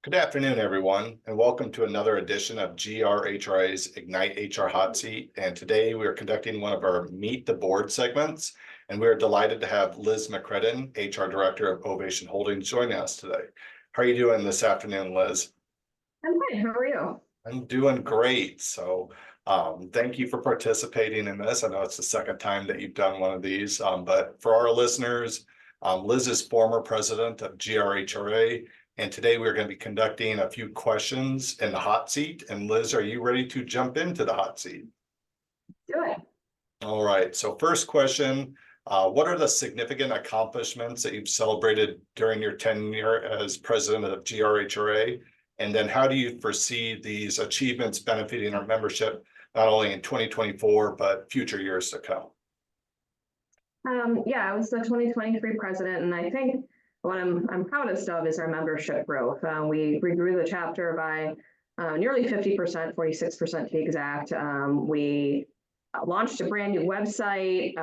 Good afternoon, everyone, and welcome to another edition of GRHRA's Ignite HR Hot Seat. And today we are conducting one of our Meet the Board segments, and we are delighted to have Liz McCredden, HR Director of Ovation Holdings, joining us today. How are you doing this afternoon, Liz? I'm fine. How are you? I'm doing great. Thank you for participating in this. I know it's the second time that you've done one of these, but for our listeners, Liz is former president of GRHRA. And today we're going to be conducting a few questions in the hot seat. And Liz, are you ready to jump into the hot seat? Do it. All right. So first question, what are the significant accomplishments that you've celebrated during your tenure as president of GRHRA? And then how do you foresee these achievements benefiting our membership, not only in 2024, but future years to come? Yeah, I was the 2023 president, and I think what I'm proudest of is our membership growth. We grew the chapter by nearly 50%, 46% to be exact. We launched a brand new website.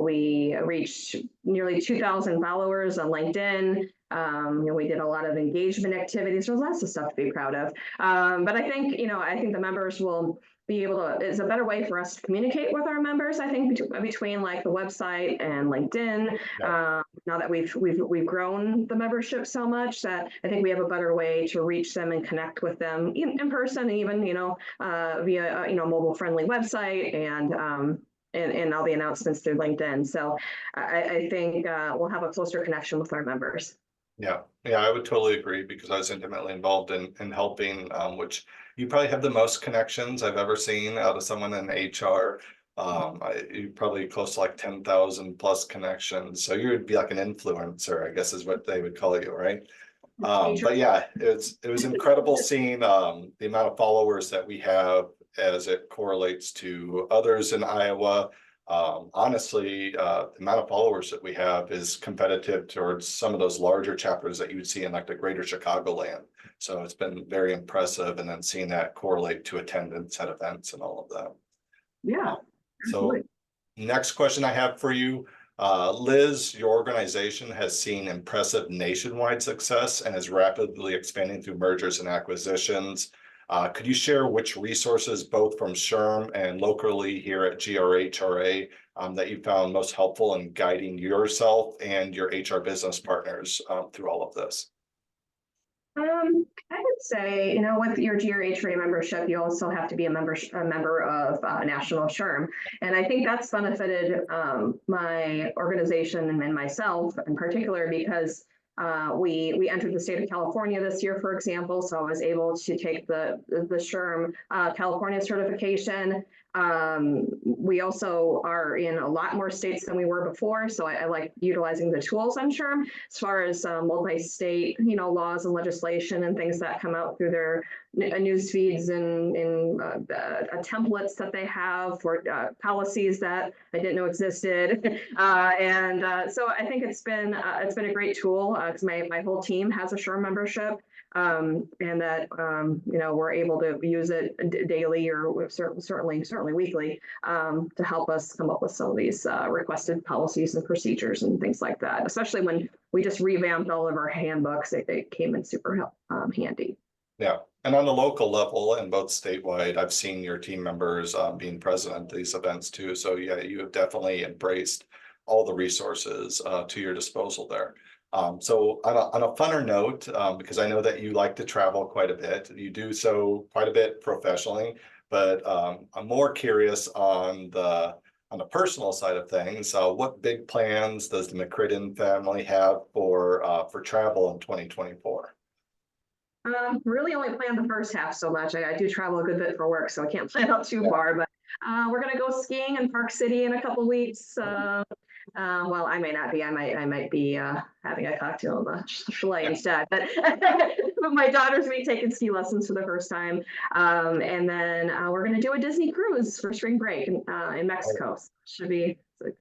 We reached nearly 2,000 followers on LinkedIn. We did a lot of engagement activities. There's lots of stuff to be proud of. But I think the members will be able to, it's a better way for us to communicate with our members, I think, between like the website and LinkedIn. Yeah. Now that we've grown the membership so much that I think we have a better way to reach them and connect with them in person, and even via mobile friendly website and all the announcements through LinkedIn. So I think we'll have a closer connection with our members. Yeah, I would totally agree because I was intimately involved in helping, which you probably have the most connections I've ever seen out of someone in HR. You probably close to like 10,000 plus connections. So you would be like an influencer, I guess is what they would call you, right? But yeah, it was incredible seeing the amount of followers that we have as it correlates to others in Iowa. Honestly, the amount of followers that we have is competitive towards some of those larger chapters that you would see in like the greater Chicagoland. So it's been very impressive, and then seeing that correlate to attendance at events and all of that. Yeah. So next question I have for you, Liz, your organization has seen impressive nationwide success and is rapidly expanding through mergers and acquisitions. Could you share which resources, both from SHRM and locally here at GRHRA, that you found most helpful in guiding yourself and your HR business partners through all of this? I would say, with your GRHRA membership, you also have to be a member of National SHRM. And I think that's benefited my organization and myself in particular because we entered the state of California this year, for example, so I was able to take the SHRM California certification. We also are in a lot more states than we were before, so I like utilizing the tools on SHRM as far as multi-state, laws and legislation and things that come out through their news feeds and templates that they have for policies that I didn't know existed. So I think it's been a great tool because my whole team has a SHRM membership. And that we're able to use it daily or certainly weekly to help us come up with some of these requested policies and procedures and things like that. Especially when we just revamped all of our handbooks, it came in super handy. Yeah, and on the local level and both statewide, I've seen your team members being present at these events too. So yeah, you have definitely embraced all the resources to your disposal there. So on a funner note, because I know that you like to travel quite a bit, you do so quite a bit professionally, but I'm more curious on the personal side of things. What big plans does the McCredden family have for travel in 2024? Really only plan the first half so much. I do travel a good bit for work, so I can't plan out too far, but we're going to go skiing in Park City in a couple weeks. Well, I may not be. I might be having a cocktail in the chalet instead. But my daughter's going to be taking ski lessons for the first time, and then we're going to do a Disney cruise for spring break in Mexico. So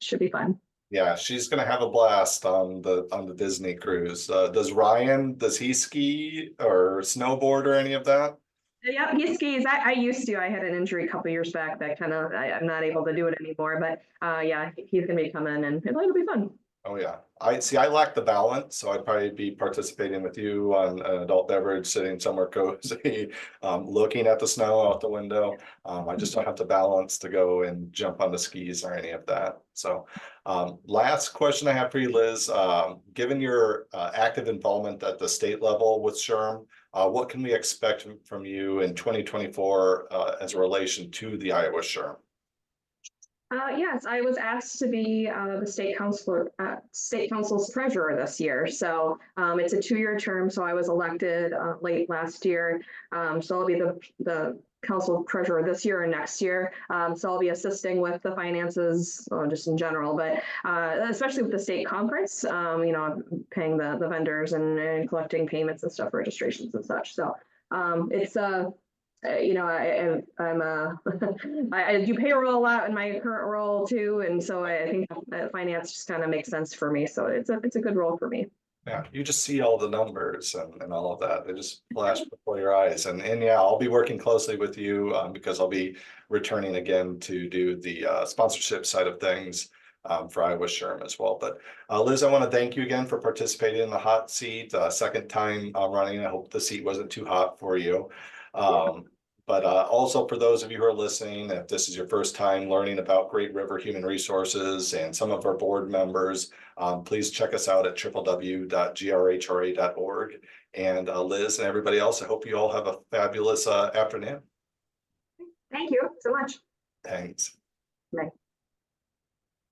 should be fun. Yeah, she's gonna have a blast on the Disney cruise. Does he ski or snowboard or any of that? Yeah, he skis. I used to. I had an injury a couple years back that I'm not able to do it anymore. But yeah, he's gonna be coming and it'll be fun. Oh, yeah. I see, I lack the balance, so I'd probably be participating with you on an adult beverage, sitting somewhere cozy, looking at the snow out the window. I just don't have the balance to go and jump on the skis or any of that. So, last question I have for you, Liz, given your active involvement at the state level with SHRM, what can we expect from you in 2024 as a relation to the Iowa SHRM? Yes, I was asked to be the state council's treasurer this year. So it's a 2-year term. So I was elected late last year. So I'll be the council treasurer this year and next year. So I'll be assisting with the finances, just in general, but especially with the state conference. Paying the vendors and collecting payments and stuff, registrations and such. So it's I do payroll a lot in my current role too, and so I think that finance just kind of makes sense for me. So it's a good role for me. Yeah, you just see all the numbers and all of that. They just flash before your eyes. And yeah, I'll be working closely with you because I'll be returning again to do the sponsorship side of things for Iowa SHRM as well. But Liz, I want to thank you again for participating in the hot seat. Second time running. I hope the seat wasn't too hot for you. But also for those of you who are listening, if this is your first time learning about Great River Human Resources and some of our board members, please check us out at www.grhra.org. And Liz and everybody else, I hope you all have a fabulous afternoon. Thank you so much. Thanks. Bye.